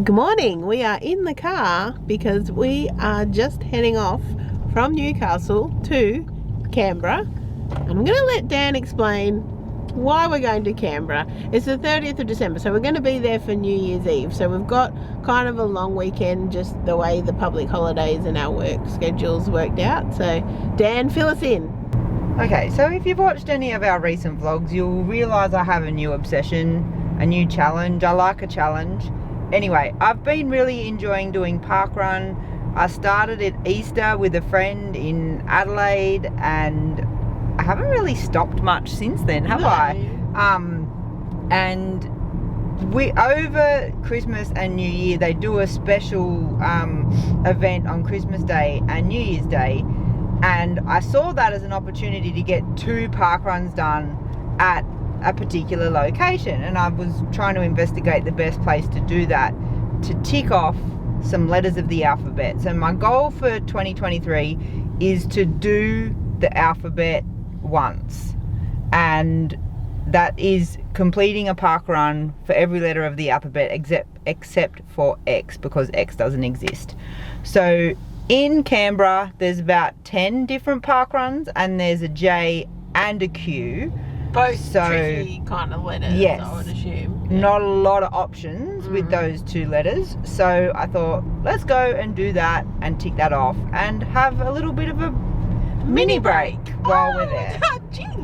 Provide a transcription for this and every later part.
Good morning. We are in the car because we are just heading off from Newcastle to Canberra. And I'm going to let Dan explain why we're going to Canberra. It's the 30th of December, so we're going to be there for New Year's Eve. So we've got kind of a long weekend, just the way the public holidays and our work schedules worked out. So Dan, fill us in. Okay, so if you've watched any of our recent vlogs, you'll realise I have a new obsession, a new challenge. I like a challenge. Anyway, I've been really enjoying doing Parkrun. I started at Easter with a friend in Adelaide and I haven't really stopped much since then, have I? And we, over Christmas and New Year, they do a special event on Christmas Day and New Year's Day, and I saw that as an opportunity to get 2 parkruns done at a particular location, and I was trying to investigate the best place to do that, to tick off some letters of the alphabet. So my goal for 2023 is to do the alphabet once, and that is completing a parkrun for every letter of the alphabet except for X, because X doesn't exist. So in Canberra there's about 10 different parkruns, and there's a J and a Q. Both tricky kind of letters, yes, I would assume. Yeah. Not a lot of options with those 2 letters. So I thought, let's go and do that and tick that off and have a little bit of a mini break while we're there. Jinx!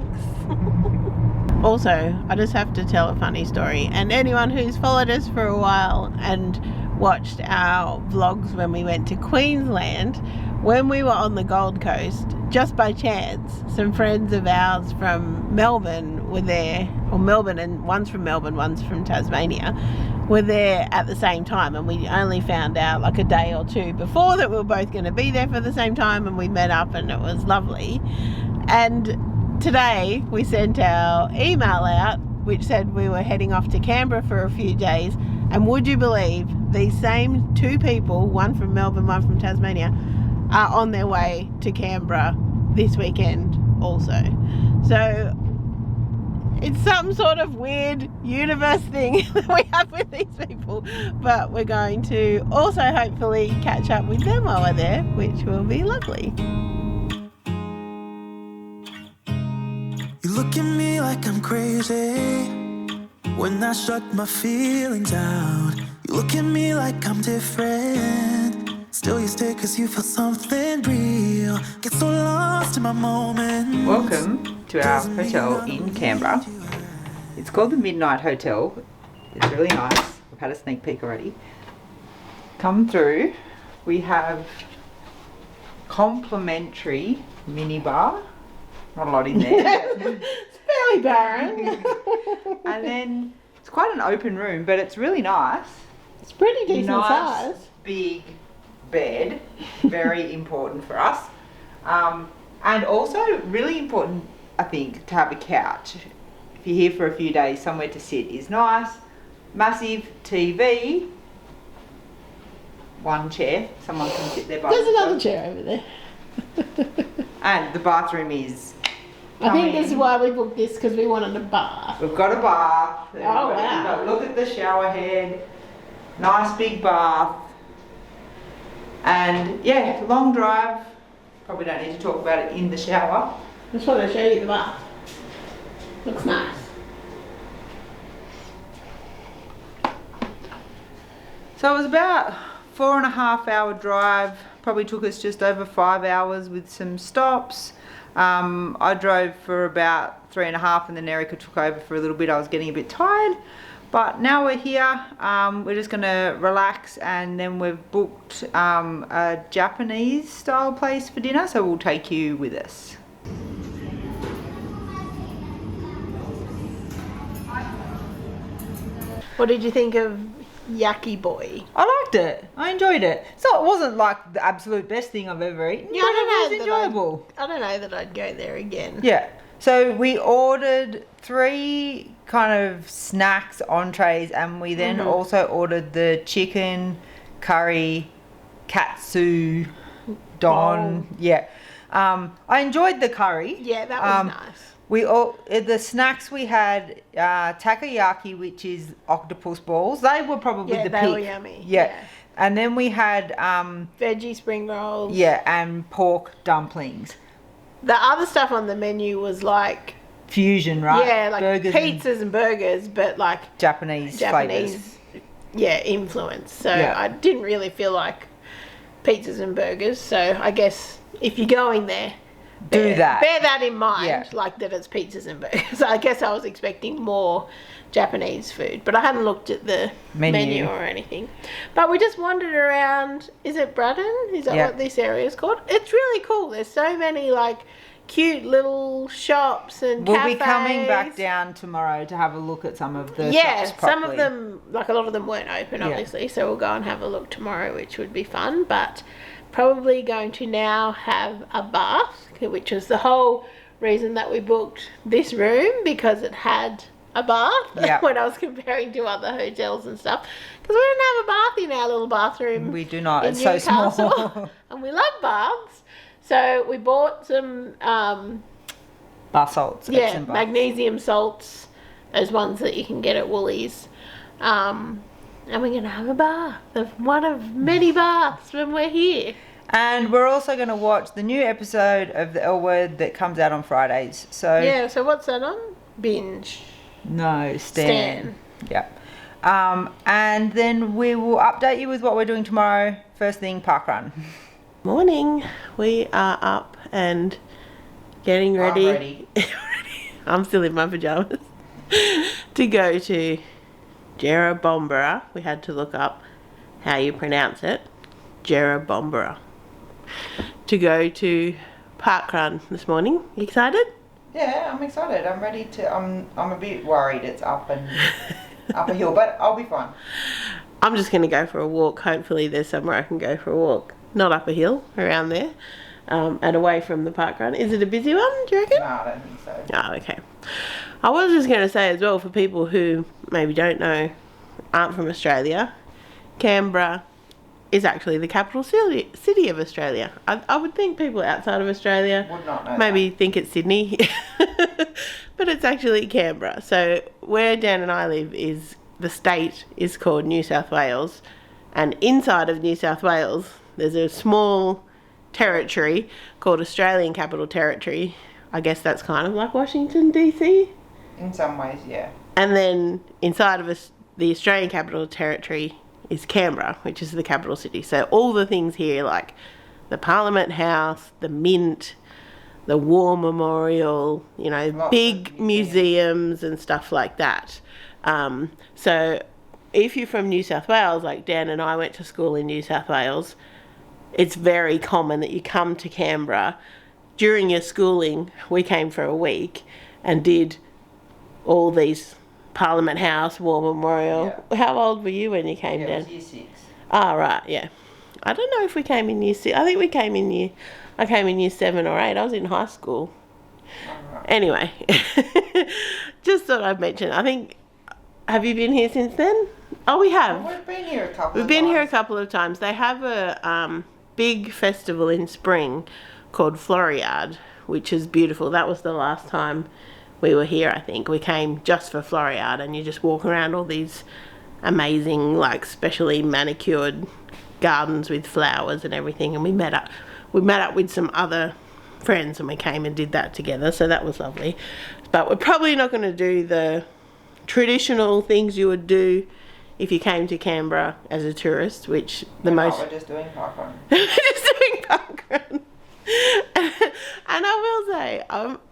Also, I just have to tell a funny story. And anyone who's followed us for a while and watched our vlogs when we went to Queensland, when we were on the Gold Coast, just by chance, some friends of ours from Melbourne were there, or Melbourne, and one's from Melbourne, one's from Tasmania, were there at the same time, and we only found out like a day or 2 before that we were both going to be there for the same time, and we met up and it was lovely. And today we sent our email out which said we were heading off to Canberra for a few days, and would you believe these same 2 people, one from Melbourne, one from Tasmania, are on their way to Canberra this weekend also. So it's some sort of weird universe thing that we have with these people, but we're going to also hopefully catch up with them while we're there, which will be lovely. You look at me like I'm crazy when I shut my feelings out. You look at me like I'm different, still you stay cause you feel something real. Get so lost in my moment. Welcome to our hotel in Canberra. It's called the Midnight Hotel. It's really nice. I've had a sneak peek already. Come through. We have complimentary minibar. Not a lot in there. It's fairly barren. And then it's quite an open room, but it's really nice. It's pretty decent nice, size. Big bed, very important for us, and also really important, I think, to have a couch. If you're here for a few days, somewhere to sit is nice. Massive TV, 1 chair, someone can sit there by There's themselves. another chair over there. And the bathroom is I think this is why we booked this, because we wanted a bath. We've got a bath. Oh, wow. Look at the shower head, nice big bath. And yeah, long drive. Probably don't need to talk about it in the shower. Just want to show you the bath. Looks nice. So it was about 4.5 hour drive. Probably took us just over 5 hours with some stops. I drove for about 3.5 and then Erica took over for a little bit. I was getting a bit tired. But now we're here, we're just going to relax, and then we've booked a Japanese style place for dinner, so we'll take you with us. What did you think of Yaki Boy? I liked it. I enjoyed it. So it wasn't like the absolute best thing I've ever eaten, but it was enjoyable. I don't know that I'd go there again. Yeah. So we ordered 3 kind of snacks, entrees, and we then also ordered the chicken, curry, katsu, don. Yeah. I enjoyed the curry. Yeah, that was nice. The snacks we had, takoyaki, which is octopus balls. They were probably Yeah, the they pick. were yummy. Yeah. And then we had Veggie spring rolls. yeah, and pork dumplings. The other stuff on the menu was like Fusion, right? yeah, like burgers pizzas and burgers, but like Japanese flavors. yeah, influence. So Yeah. I didn't really feel like pizzas and burgers. So I guess if you're going there, Do that. Bear that in mind, Yeah. like that it's pizzas and burgers. I guess I was expecting more Japanese food, but I hadn't looked at the menu or anything. But we just wandered around. Is it Braddon? Is that what this area is called? It's really cool. There's so many like cute little shops and We'll cafes. be coming back down tomorrow to have a look at some of the Yeah, shops some properly. of them, like a lot of them weren't open, obviously. So we'll go and have a look tomorrow, which would be fun. But probably going to now have a bath, which was the whole reason that we booked this room, because it had a bath when I was comparing to other hotels and stuff, because we didn't have a bath in our little bathroom. We do not. In It's so Newcastle. small. And we love baths, so we bought some Bath salts. Epsom bath. magnesium salts, those ones that you can get at Woolies, and we're gonna have a bath, one of many baths when we're here. And we're also going to watch the new episode of the L Word that comes out on Fridays. So Yeah, so what's that on? Binge. No, Stan. Yeah. And then we will update you with what we're doing tomorrow. First thing, Parkrun. Morning. We are up and getting ready. I'm ready. I'm still in my pajamas. To go to Jerrabombera. We had to look up how you pronounce it. Jerrabombera. To go to Parkrun this morning. You excited? Yeah, I'm excited. I'm ready to. I'm a bit worried it's up and up a hill, but I'll be fine. I'm just going to go for a walk. Hopefully there's somewhere I can go for a walk. Not up a hill, around there. And away from the Parkrun. Is it a busy one, do you reckon? No, I don't think so. Oh, okay. I was just going to say as well, for people who maybe don't know, aren't from Australia, Canberra is actually the capital city of Australia. I would think people outside of Australia Would not know maybe think it's Sydney, but it's actually Canberra. So where Dan and I live is, the state is called New South Wales, and inside of New South Wales there's a small territory called Australian Capital Territory. I guess that's kind of like Washington DC. In some ways, yeah. And then inside of us, the Australian Capital Territory is Canberra, which is the capital city. So all the things here, like the Parliament House, the Mint, the War Memorial, you know, Lots big of museums and stuff like that. So if you're from New South Wales, like Dan and I went to school in New South Wales, it's very common that you come to Canberra. During your schooling, we came for a week and did all these Parliament House, War Memorial. Yeah. How old were you when you came Yeah, down? it was year 6. Oh, right, yeah. I don't know if we came in year 6. I think I came in year 7 or 8. I was in high school. Alright. Anyway, just thought I'd mention. I think, have you been here since then? Oh, we have. We've been here a couple We've of been times. here a couple of times. They have a big festival in spring called Floriade, which is beautiful. That was the last time we were here, I think. We came just for Floriade, and you just walk around all these amazing, like, specially manicured gardens with flowers and everything. And we met up with some other friends, and we came and did that together, so that was lovely. But we're probably not going to do the traditional things you would do if you came to Canberra as a tourist, which We're just doing Parkrun. just doing Parkrun. And I will say,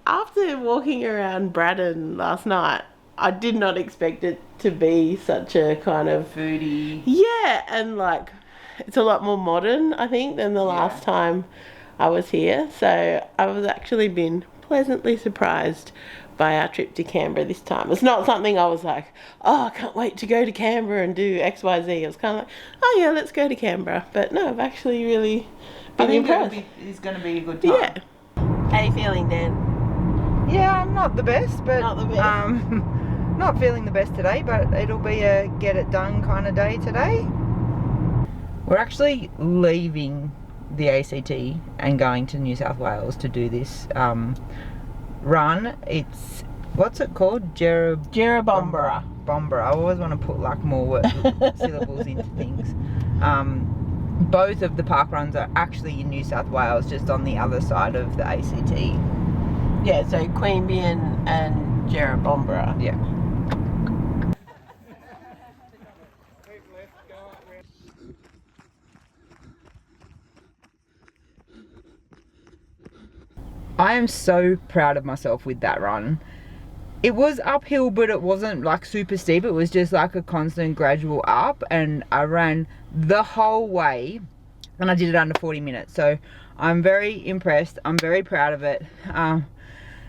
after walking around Braddon last night, I did not expect it to be such a kind of Foodie. yeah, and like it's a lot more modern, I think, than the last time I was here. So I was actually been pleasantly surprised by our trip to Canberra this time. It's not something I was like, oh, I can't wait to go to Canberra and do XYZ. It was kind of like, oh yeah, let's go to Canberra. But no, I've actually really been impressed. It's going to be a good time. Yeah. How are you feeling, Dan? Yeah, I'm not the best, but Not the best. not feeling the best today, but it'll be a get it done kind of day today. We're actually leaving the ACT and going to New South Wales to do this run. It's, what's it called? Jerebumbera. Bombera. I always want to put like more syllables into things. Both of the park runs are actually in New South Wales, just on the other side of the ACT. Yeah, so Queanbeyan and Jerebumbera. Yeah. I am so proud of myself with that run. It was uphill, but it wasn't like super steep. It was just like a constant gradual up, and I ran the whole way and I did it under 40 minutes. So I'm very impressed. I'm very proud of it.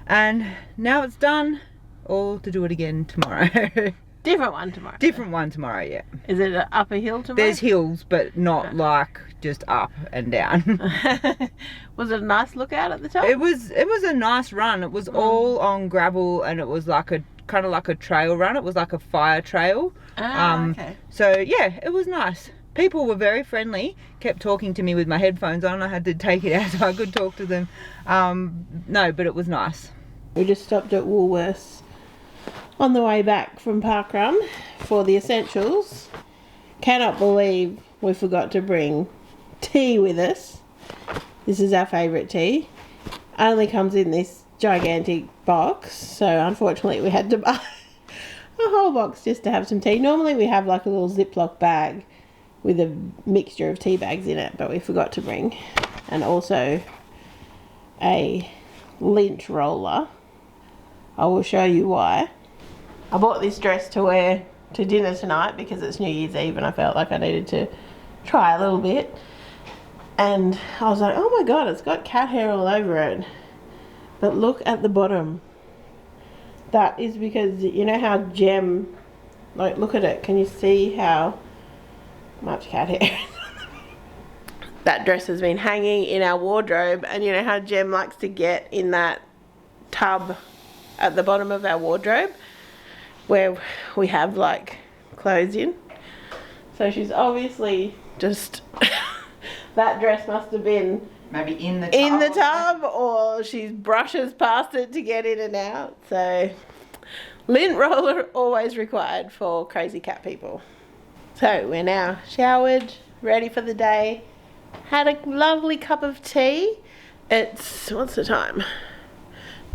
And now it's done. All to do it again tomorrow. Different one tomorrow. Different one tomorrow, yeah. Is it an upper hill tomorrow? There's hills, but not like just up and down. Was it a nice lookout at the top? It was a nice run. It was all on gravel, and it was like a kind of like a trail run. It was like a fire trail. Okay. So yeah, it was nice. People were very friendly, kept talking to me with my headphones on. I had to take it out so I could talk to them. No, but it was nice. We just stopped at Woolworths on the way back from Parkrun for the essentials. Cannot believe we forgot to bring tea with us. This is our favourite tea. Only comes in this gigantic box, so unfortunately we had to buy a whole box just to have some tea. Normally we have like a little Ziploc bag with a mixture of tea bags in it, but we forgot to bring. And also a lint roller. I will show you why. I bought this dress to wear to dinner tonight because it's New Year's Eve and I felt like I needed to try a little bit. And I was like, oh my god, it's got cat hair all over it. But look at the bottom. That is because, you know how Gem, like look at it, can you see how much cat hair? That dress has been hanging in our wardrobe, and you know how Gem likes to get in that tub at the bottom of our wardrobe where we have like clothes in. So she's obviously just that dress must have been maybe in the tub, or she's brushes past it to get in and out. So lint roller always required for crazy cat people. So we're now showered, ready for the day. Had a lovely cup of tea. It's, what's the time?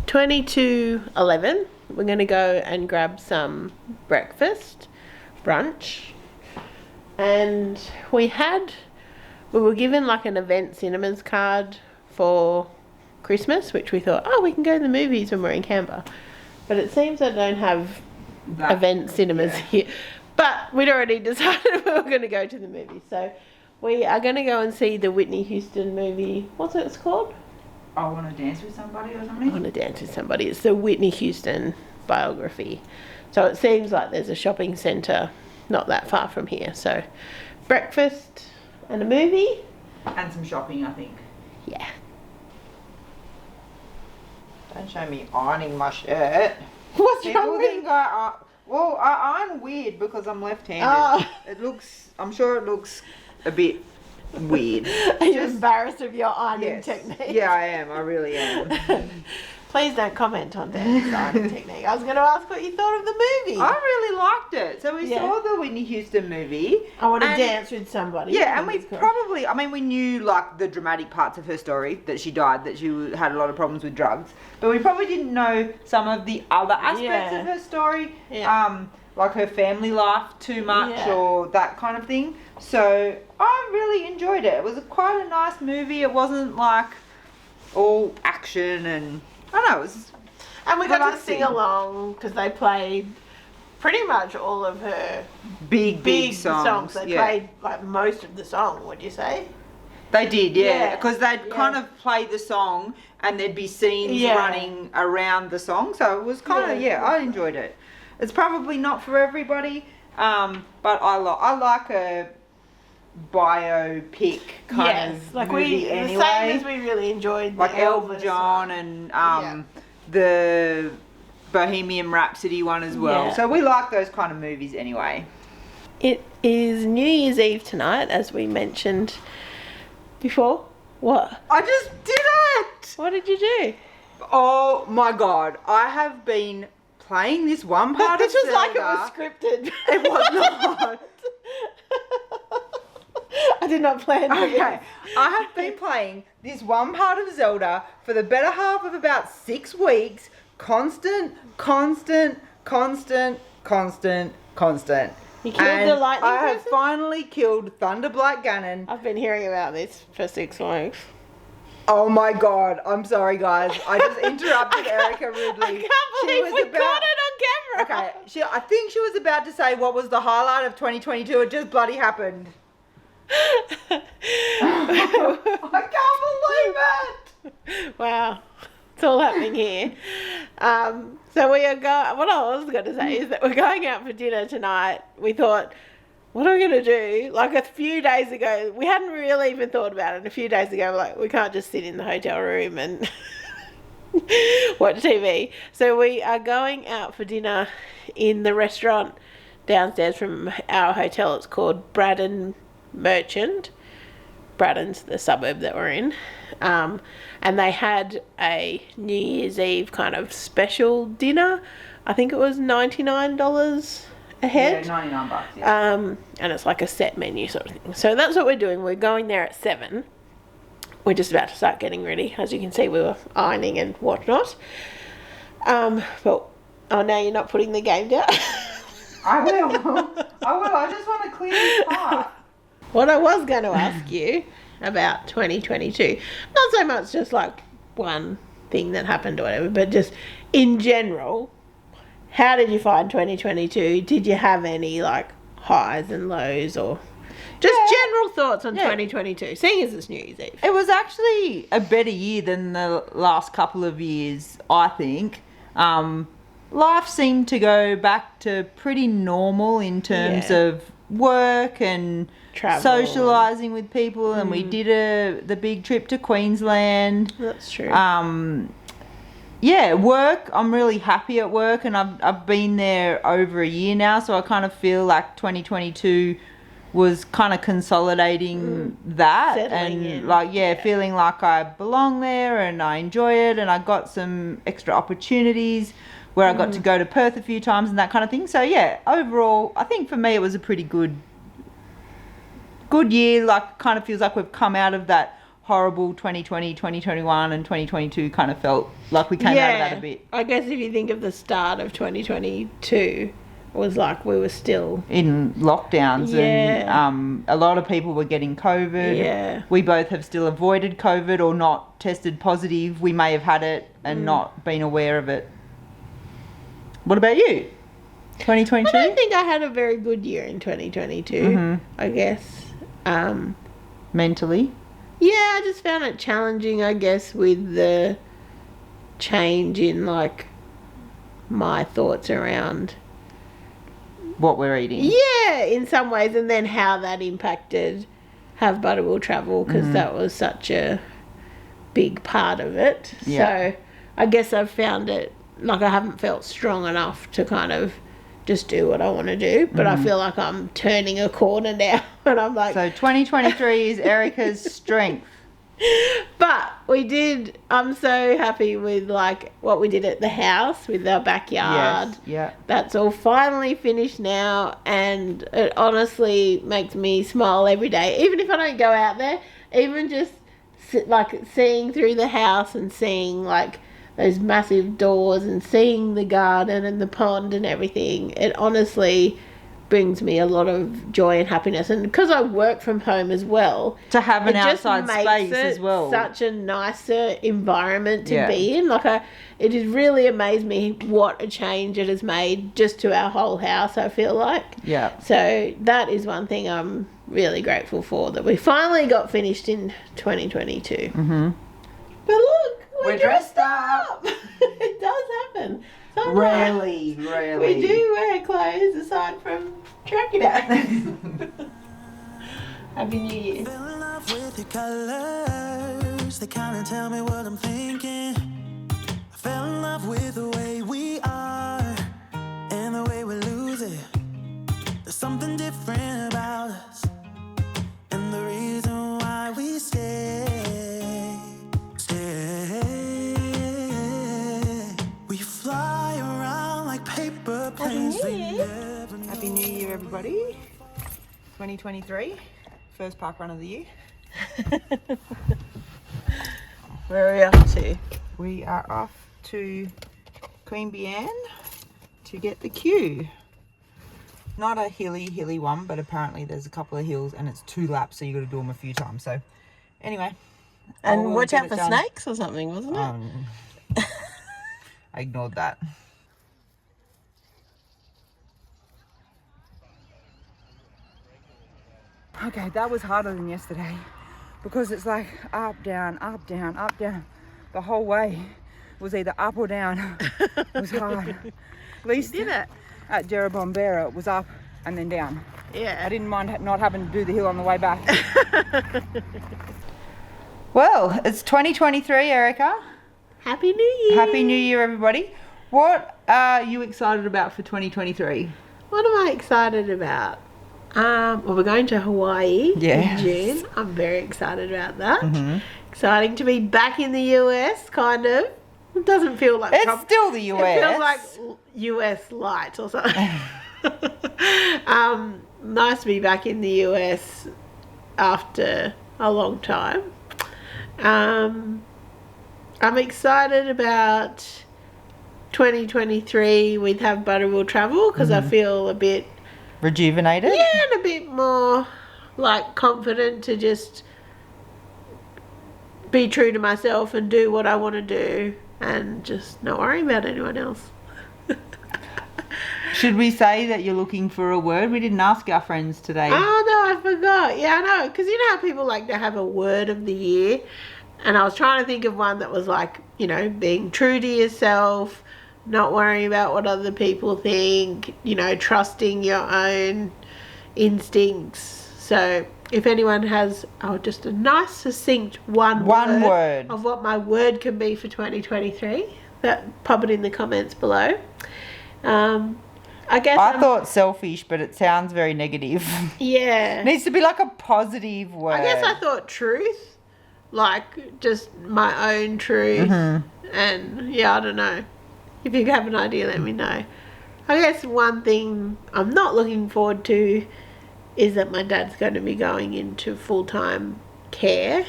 22:11. We're going to go and grab some breakfast, brunch. And we were given like an event cinemas card for Christmas, which we thought, oh, we can go to the movies when we're in Canberra. But it seems I don't have event cinemas here. But we'd already decided we were going to go to the movies. So we are going to go and see the Whitney Houston movie. What's it called? I Want to Dance with Somebody or something? I Want to Dance with Somebody. It's the Whitney Houston biography. So it seems like there's a shopping centre not that far from here. So breakfast and a movie. And some shopping, I think. Yeah. Don't show me ironing my shirt. What's wrong with well, I iron weird because I'm left-handed. Oh. I'm sure it looks a bit weird. Are you embarrassed of your ironing technique? Yeah, I am. I really am. Please don't comment on Dan's ironing technique. I was going to ask what you thought of the movie. I really liked it. So we saw the Whitney Houston movie. I Want to Dance with Somebody. Yeah, and we knew like the dramatic parts of her story, that she died, that she had a lot of problems with drugs. But we probably didn't know some of the other aspects of her story. Yeah. Like her family life too much or that kind of thing. So I really enjoyed it. It was quite a nice movie. It wasn't like all action and I don't know, it was and we got to sing along because they played pretty much all of her big songs. They played like most of the song, would you say? They did, because they'd kind of play the song and there'd be scenes running around the song. So it was kind of, I enjoyed it. It's probably not for everybody, but I like a biopic kind of like movie anyway. The same as we really enjoyed like Elton John and the Bohemian Rhapsody one as well. So we like those kind of movies anyway. It is New Year's Eve tonight, as we mentioned before. What? I just did it! What did you do? Oh my God. I have been playing this one part This of was like it Zelda. was scripted. It was not. I did not plan for Okay, this. I have been playing this one part of Zelda for the better half of about 6 weeks. Constant. You killed the lightning I have person? finally killed Thunder Black Ganon. I've been hearing about this for 6 weeks. Oh my God, I'm sorry guys. I just interrupted Erica rudely. I can't believe we caught it on camera. Okay, I think she was about to say what was the highlight of 2022. It just bloody happened. I can't believe it. Wow. It's all happening here. So we are going, what I was going to say is that we're going out for dinner tonight. We thought, what are we going to do? Like a few days ago, we hadn't really even thought about it. A few days ago, we're like, we can't just sit in the hotel room and watch TV. So we are going out for dinner in the restaurant downstairs from our hotel. It's called Braddon Merchant. Braddon's the suburb that we're in. And they had a New Year's Eve kind of special dinner. I think it was $99 a head. Yeah, $99, yeah. And it's like a set menu sort of thing. So that's what we're doing. We're going there at 7. We're just about to start getting ready. As you can see, we were ironing and whatnot. But, oh, now you're not putting the game down. I will. I just want to clear this part. What I was going to ask you about 2022, not so much just like one thing that happened or whatever, but just in general, how did you find 2022? Did you have any like highs and lows or just general thoughts on 2022, seeing as it's New Year's Eve? It was actually a better year than the last couple of years, I think. Life seemed to go back to pretty normal in terms of work and travel, socialising with people, and we did the big trip to Queensland. That's true. Work, I'm really happy at work, and I've been there over a year now, so I kind of feel like 2022 was kind of consolidating that. Settling and in. Feeling like I belong there and I enjoy it, and I got some extra opportunities where I got to go to Perth a few times and that kind of thing. So yeah, overall, I think for me it was a pretty good year. Like, kind of feels like we've come out of that horrible 2020, 2021 and 2022 kind of felt like we came out of that a bit. I guess if you think of the start of 2022, it was like we were still in lockdowns and a lot of people were getting COVID. Yeah. We both have still avoided COVID or not tested positive. We may have had it and not been aware of it. What about you? 2022? I don't think I had a very good year in 2022, I guess. Mentally? Yeah, I just found it challenging, I guess, with the change in, like, my thoughts around what we're eating. Yeah, in some ways, and then how that impacted Have Butter Will Travel, because that was such a big part of it. Yeah. So I guess I've found it, like, I haven't felt strong enough to kind of just do what I want to do, but I feel like I'm turning a corner now, and I'm like... So 2023 is Erica's strength. But I'm so happy with, like, what we did at the house with our backyard. Yes, yeah. That's all finally finished now, and it honestly makes me smile every day. Even if I don't go out there, even just, seeing through the house and seeing, like, those massive doors and seeing the garden and the pond and everything, it honestly brings me a lot of joy and happiness. And because I work from home as well, to have an outside just space makes it as well, such a nicer environment to be in. Like, it has really amazed me what a change it has made just to our whole house, I feel like. Yeah. So that is one thing I'm really grateful for, that we finally got finished in 2022. But look, we're dressed up. It does happen. Sometimes Rarely. we do wear clothes aside from track it out. Happy New Year. Fell in love with your colors. They kind of tell me what I'm thinking. I fell in love with the way we are and the way we lose it. There's something different about us, and the reason why we stay. everybody. 2023, first park run of the year. Where are we off to? We are off to Queen Bian to get the queue. Not a hilly one, but apparently there's a couple of hills and it's 2 laps, so you got to do them a few times. So anyway. And watch out for snakes or something, wasn't it? I ignored that. Okay, that was harder than yesterday because it's like up, down, up, down, up, down. The whole way was either up or down. It was hard. At least you did it. At Jerobombera, it was up and then down. Yeah. I didn't mind not having to do the hill on the way back. Well, it's 2023, Erica. Happy New Year. Happy New Year, everybody. What are you excited about for 2023? What am I excited about? Well, we're going to Hawaii in June. I'm very excited about that. Mm-hmm. Exciting to be back in the US, kind of. It doesn't feel like... It's still the US. It feels like US light or something. Nice to be back in the US after a long time. I'm excited about 2023 with Have Butter Will Travel because I feel a bit... rejuvenated? Yeah, and a bit more like confident to just be true to myself and do what I want to do and just not worry about anyone else. Should we say that you're looking for a word? We didn't ask our friends today. Oh, no, I forgot. Yeah, I know. Because you know how people like to have a word of the year? And I was trying to think of one that was like, you know, being true to yourself, not worrying about what other people think, you know, trusting your own instincts. So if anyone has just a nice succinct one word of what my word can be for 2023, pop it in the comments below. I guess I thought selfish, but it sounds very negative. Yeah. It needs to be like a positive word. I guess I thought truth, like just my own truth. And yeah, I don't know. If you have an idea, let me know. I guess one thing I'm not looking forward to is that my dad's going to be going into full-time care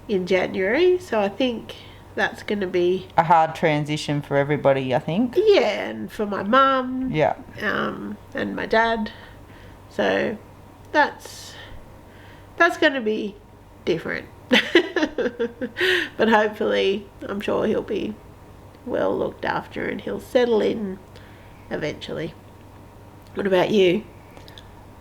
in January. So I think that's going to be a hard transition for everybody, I think. Yeah, and for my mum. Yeah. And my dad. So that's going to be different. But hopefully, I'm sure he'll be well looked after and he'll settle in eventually. What about you?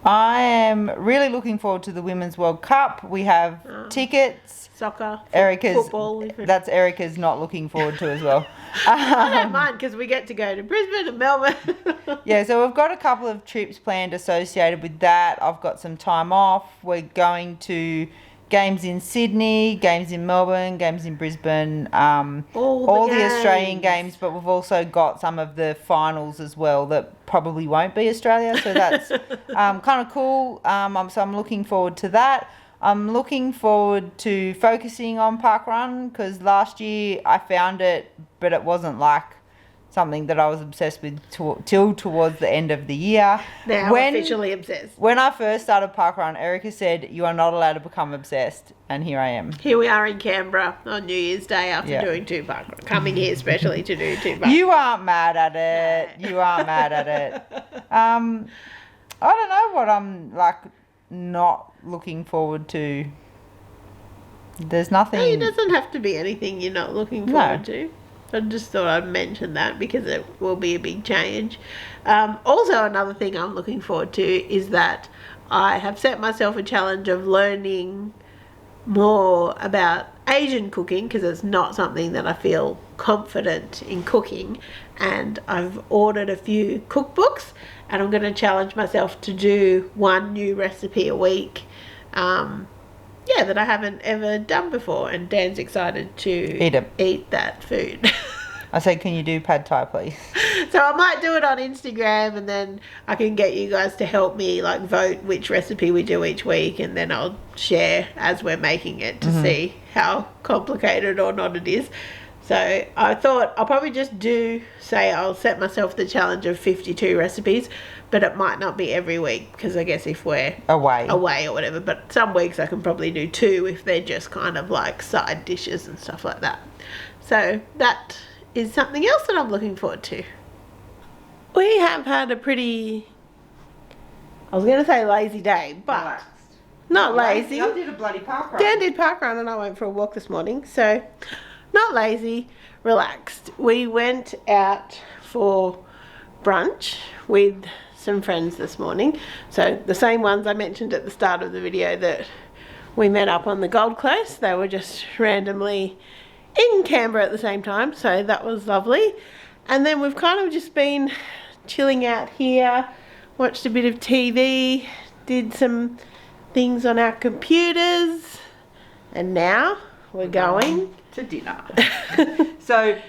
I am really looking forward to the Women's World Cup. We have tickets. Soccer, football. That's Erica's not looking forward to as well. I don't mind because we get to go to Brisbane and Melbourne. Yeah, so we've got a couple of trips planned associated with that. I've got some time off. We're going to games in Sydney, games in Melbourne, games in Brisbane, all the Australian games, but we've also got some of the finals as well that probably won't be Australia, so that's kind of cool. So I'm looking forward to that. I'm looking forward to focusing on Parkrun because last year I found it, but it wasn't like something that I was obsessed with till towards the end of the year. Now officially obsessed. When I first started Parkrun, Erica said, you are not allowed to become obsessed. And here I am. Here we are in Canberra on New Year's Day after doing 2 Parkrun. Coming here especially to do 2 Parkrun. You aren't mad at it. No. You aren't mad at it. I don't know what I'm like not looking forward to. There's nothing. It doesn't have to be anything you're not looking forward to. I just thought I'd mention that because it will be a big change. Also, another thing I'm looking forward to is that I have set myself a challenge of learning more about Asian cooking because it's not something that I feel confident in cooking. And I've ordered a few cookbooks and I'm going to challenge myself to do 1 new recipe a week. That I haven't ever done before, and Dan's excited to eat that food. I said, can you do pad thai, please? So I might do it on Instagram, and then I can get you guys to help me like vote which recipe we do each week, and then I'll share as we're making it to see how complicated or not it is. So I thought I'll probably just I'll set myself the challenge of 52 recipes, but it might not be every week because I guess if we're Away. away or whatever, but some weeks I can probably do 2 if they're just kind of like side dishes and stuff like that. So that is something else that I'm looking forward to. We have had a pretty, I was going to say lazy day, but Relaxed. not lazy. I did a bloody parkrun. Dan did Parkrun and I went for a walk this morning, so not lazy, relaxed. We went out for brunch with some friends this morning, so the same ones I mentioned at the start of the video that we met up on the Gold Coast. They were just randomly in Canberra at the same time, so that was lovely. And then we've kind of just been chilling out here, watched a bit of TV, did some things on our computers, and now we're going to dinner. So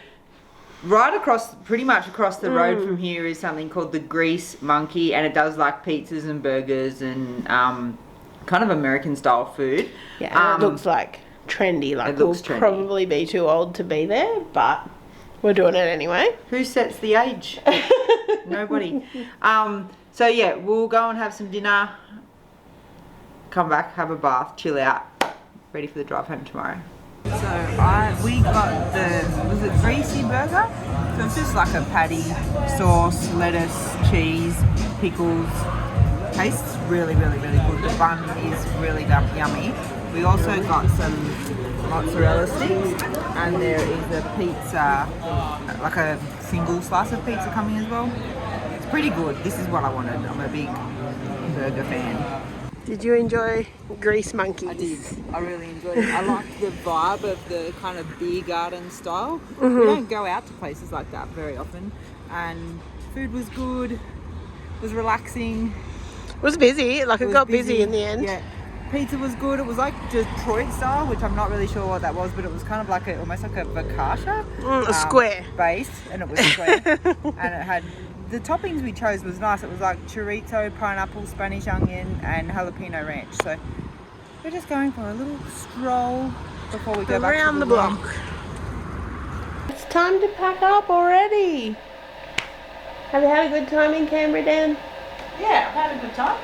right across, pretty much across the road from here is something called the Grease Monkey, and it does like pizzas and burgers and kind of American style food. Yeah, and it looks like trendy, like we'll probably be too old to be there, but we're doing it anyway. Who sets the age? Nobody. So yeah, we'll go and have some dinner, come back, have a bath, chill out, ready for the drive home tomorrow. So we got was it greasy burger? So it's just like a patty, sauce, lettuce, cheese, pickles. Tastes really, really, really good. The bun is really yummy. We also got some mozzarella sticks, and there is a pizza, like a single slice of pizza coming as well. It's pretty good. This is what I wanted. I'm a big burger fan. Did you enjoy Grease Monkeys? I did. I really enjoyed it. I liked the vibe of the kind of beer garden style. We don't go out to places like that very often. And food was good. It was relaxing. It was busy. Like it got busy in the end. Yeah. Pizza was good. It was like Detroit style, which I'm not really sure what that was, but it was kind of like almost like a focaccia. A square. Base, and it was square. And it had, the toppings we chose was nice. It was like chorizo, pineapple, Spanish onion, and jalapeno ranch. So we're just going for a little stroll before we go back around to the block. It's time to pack up already. Have you had a good time in Canberra, Dan? Yeah, I've had a good time.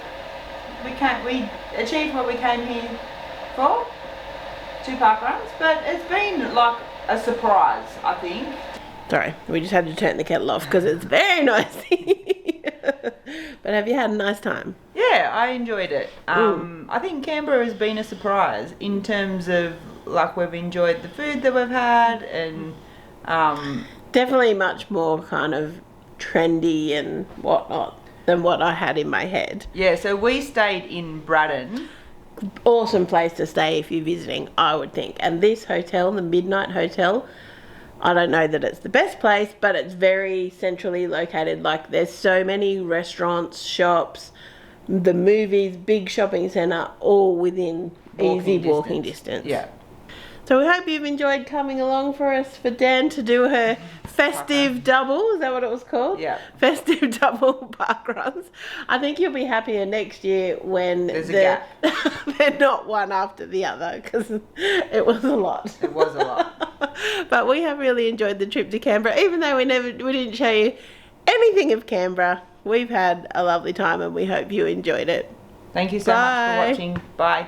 We achieved what we came here for, 2 parkruns, but it's been like a surprise, I think. Sorry, we just had to turn the kettle off because it's very noisy. But have you had a nice time? Yeah, I enjoyed it. I think Canberra has been a surprise in terms of like we've enjoyed the food that we've had, and definitely much more kind of trendy and whatnot than what I had in my head. Yeah, so we stayed in Braddon. Awesome place to stay if you're visiting, I would think. And this hotel, the Midnight Hotel, I don't know that it's the best place, but it's very centrally located. Like there's so many restaurants, shops, the movies, big shopping centre, all within easy walking distance. Yeah. So we hope you've enjoyed coming along for us, for Dan to do her festive double. Is that what it was called? Yeah. Festive double parkruns. I think you'll be happier next year when they're not one after the other, because it was a lot. It was a lot. But we have really enjoyed the trip to Canberra, even though we didn't show you anything of Canberra. We've had a lovely time and we hope you enjoyed it. Thank you so much for watching. Bye.